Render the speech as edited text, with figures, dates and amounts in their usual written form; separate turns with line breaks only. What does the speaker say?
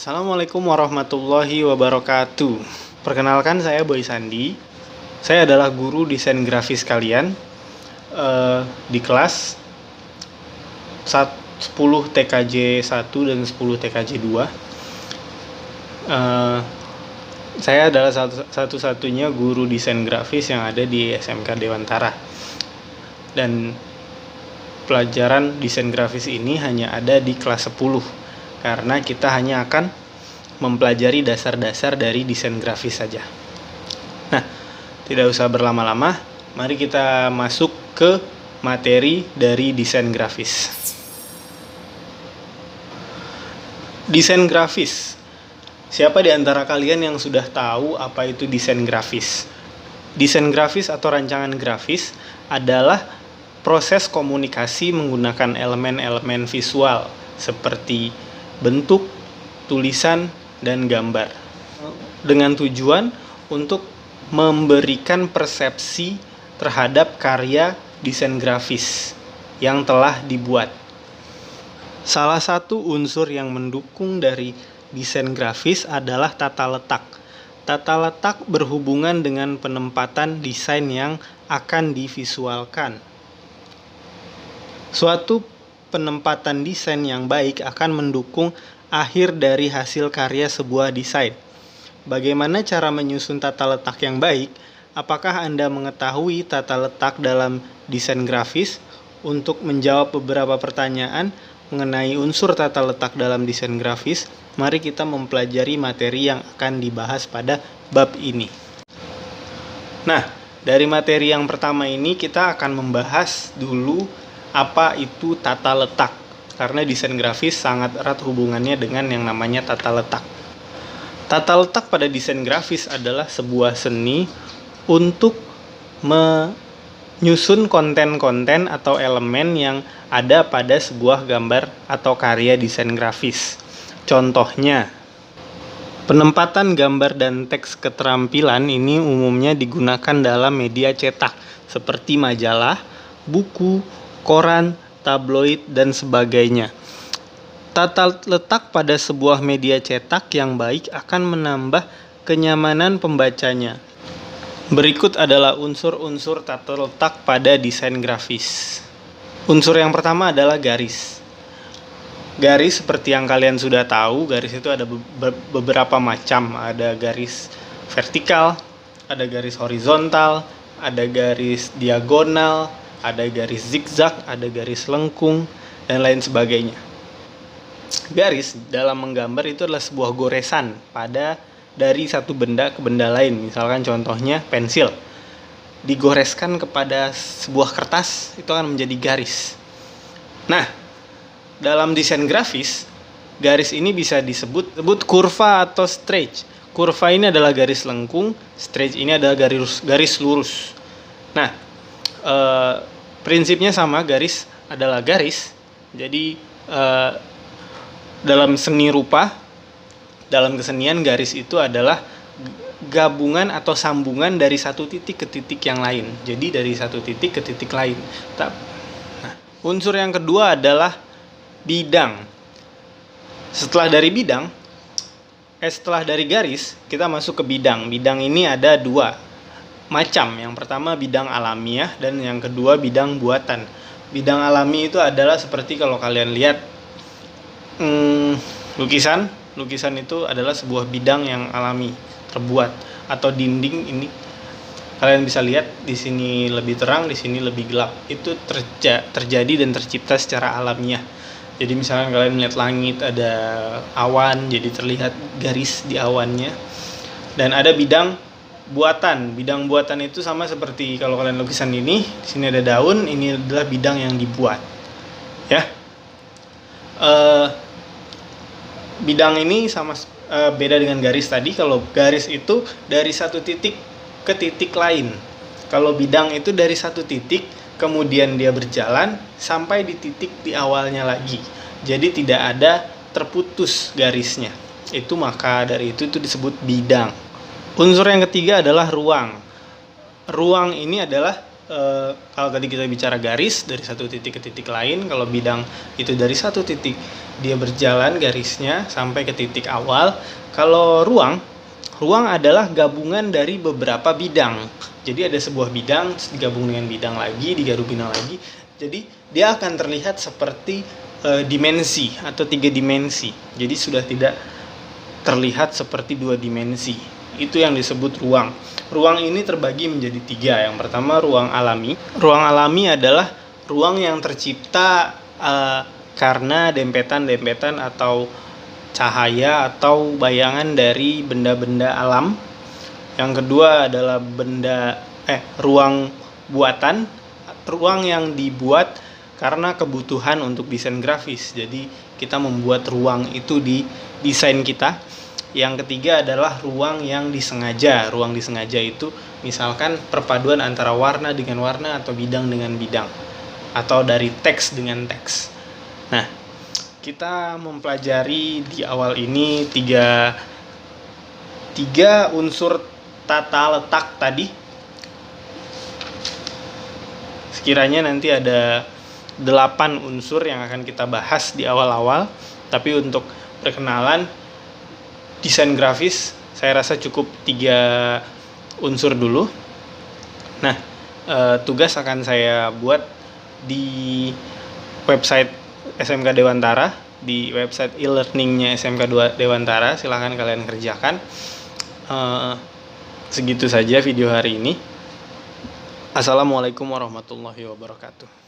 Assalamualaikum warahmatullahi wabarakatuh. Perkenalkan, saya Boy Sandi. Saya adalah guru desain grafis kalian di kelas 10 TKJ 1 dan 10 TKJ 2. Saya adalah satu-satunya guru desain grafis yang ada di SMK Dewantara. Dan pelajaran desain grafis ini hanya ada di kelas 10. Karena kita hanya akan mempelajari dasar-dasar dari desain grafis saja. Nah, tidak usah berlama-lama, mari kita masuk ke materi dari desain grafis. Desain grafis. Siapa di antara kalian yang sudah tahu apa itu desain grafis? Desain grafis atau rancangan grafis adalah proses komunikasi menggunakan elemen-elemen visual seperti bentuk, tulisan, dan gambar dengan tujuan untuk memberikan persepsi terhadap karya desain grafis yang telah dibuat. Salah satu unsur yang mendukung dari desain grafis adalah tata letak. Tata letak berhubungan dengan penempatan desain yang akan divisualkan. Suatu penempatan desain yang baik akan mendukung akhir dari hasil karya sebuah desain. Bagaimana cara menyusun tata letak yang baik? Apakah Anda mengetahui tata letak dalam desain grafis? Untuk menjawab beberapa pertanyaan mengenai unsur tata letak dalam desain grafis, mari kita mempelajari materi yang akan dibahas pada bab ini. Nah, dari materi yang pertama ini kita akan membahas dulu apa itu tata letak, karena desain grafis sangat erat hubungannya dengan yang namanya tata letak. Tata letak pada desain grafis adalah sebuah seni untuk menyusun konten-konten atau elemen yang ada pada sebuah gambar atau karya desain grafis. Contohnya, penempatan gambar dan teks keterampilan ini umumnya digunakan dalam media cetak seperti majalah, buku, koran, tabloid, dan sebagainya. Tata letak pada sebuah media cetak yang baik akan menambah kenyamanan pembacanya. Berikut adalah unsur-unsur tata letak pada desain grafis. Unsur yang pertama adalah garis. Garis seperti yang kalian sudah tahu, garis itu ada beberapa macam. Ada garis vertikal, ada garis horizontal, ada garis diagonal, ada garis zigzag, ada garis lengkung, dan lain sebagainya. Garis dalam menggambar itu adalah sebuah goresan dari satu benda ke benda lain. Misalkan contohnya pensil digoreskan kepada sebuah kertas, itu akan menjadi garis. Nah, dalam desain grafis, garis ini bisa disebut kurva atau stretch. Kurva ini adalah garis lengkung, stretch ini adalah garis lurus. Nah, prinsipnya sama, garis adalah garis. Jadi dalam seni rupa, dalam kesenian, garis itu adalah gabungan atau sambungan dari satu titik ke titik yang lain. Jadi dari satu titik ke titik lain. Nah, unsur yang kedua adalah bidang. Setelah dari garis, kita masuk ke bidang. Bidang ini ada dua macam. Yang pertama bidang alamiah dan yang kedua bidang buatan. Bidang alami itu adalah seperti kalau kalian lihat lukisan itu adalah sebuah bidang yang alami terbuat, atau dinding ini kalian bisa lihat di sini lebih terang, di sini lebih gelap. Itu terjadi dan tercipta secara alamiah. Jadi misalkan kalian melihat langit, ada awan, jadi terlihat garis di awannya. Dan ada bidang buatan. Bidang buatan itu sama seperti kalau kalian lukisan ini, di sini ada daun, ini adalah bidang yang dibuat. Ya. Bidang ini sama beda dengan garis tadi. Kalau garis itu dari satu titik ke titik lain. Kalau bidang itu dari satu titik, kemudian dia berjalan sampai di titik di awalnya lagi. Jadi tidak ada terputus garisnya. Maka dari itu disebut bidang. Unsur yang ketiga adalah ruang. Ruang ini adalah kalau tadi kita bicara garis dari satu titik ke titik lain, kalau bidang itu dari satu titik dia berjalan garisnya sampai ke titik awal. Kalau ruang adalah gabungan dari beberapa bidang. Jadi ada sebuah bidang digabung dengan bidang lagi, digabung bidang lagi. Jadi dia akan terlihat seperti dimensi atau 3 dimensi. Jadi sudah tidak terlihat seperti 2 dimensi. Itu yang disebut ruang. Ruang ini terbagi menjadi 3. Yang pertama ruang alami. Ruang alami adalah ruang yang tercipta karena dempetan-dempetan atau cahaya atau bayangan dari benda-benda alam. Yang kedua adalah ruang buatan, ruang yang dibuat karena kebutuhan untuk desain grafis. Jadi kita membuat ruang itu di desain kita. Yang ketiga adalah ruang yang disengaja. Ruang disengaja itu misalkan perpaduan antara warna dengan warna atau bidang dengan bidang, atau dari teks dengan teks. Nah, kita mempelajari di awal ini tiga unsur tata letak tadi. Sekiranya nanti ada 8 unsur yang akan kita bahas di awal-awal, tapi untuk perkenalan desain grafis saya rasa cukup 3 unsur dulu. Nah, tugas akan saya buat di website SMK Dewantara, di website e-learningnya SMK Dewantara. Silahkan kalian kerjakan. Segitu saja video hari ini. Assalamualaikum warahmatullahi wabarakatuh.